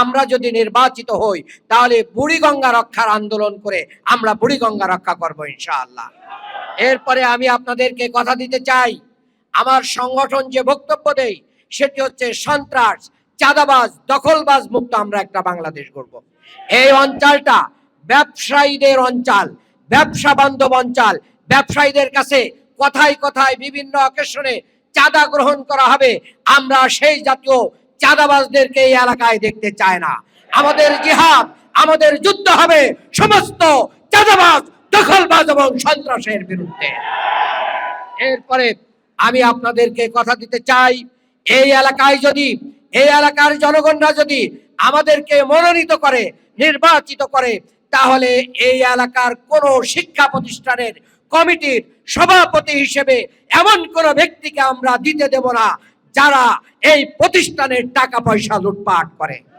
আমরা যদি নির্বাচিত হই তাহলে বুড়িগঙ্গা রক্ষার আন্দোলন করে আমরা বুড়িগঙ্গা রক্ষা করব ইনশাআল্লাহ। এরপরে আমি আপনাদেরকে কথা দিতে চাই, আমার সংগঠন যে বক্তব্য দেয় সেটি হচ্ছে সন্ত্রাস, চাঁদাবাজ, দখলবাজ মুক্ত আমরা একটা বাংলাদেশ গড়ব। এই অঞ্চলটা ব্যবসায়ীদের অঞ্চল, ব্যবসা বান্ধব অঞ্চল। ব্যবসায়ীদের কাছে কথায় কথায় বিভিন্ন অকেশনে চাঁদা গ্রহণ করা হবে, আমরা সেই জাতীয় চাঁদাবাজদেরকে এই এলাকায় দেখতে চাই না। আমাদের জিহাদ, আমাদের যুদ্ধ হবে সমস্ত চাঁদাবাজ, দখলবাজ এবং সন্ত্রাসের বিরুদ্ধে। এরপরে আমি আপনাদেরকে কথা দিতে চাই, এই এলাকায় যদি, এই এলাকার জনগণরা যদি আমাদেরকে মনোনীত করে, নির্বাচিত করে, তাহলে এই এলাকার কোন শিক্ষা প্রতিষ্ঠানের কমিটির সভাপতি হিসেবে এমন কোন ব্যক্তিকে আমরা দিতে দেব না যারা এই প্রতিষ্ঠানের টাকা পয়সা লুটপাট করে।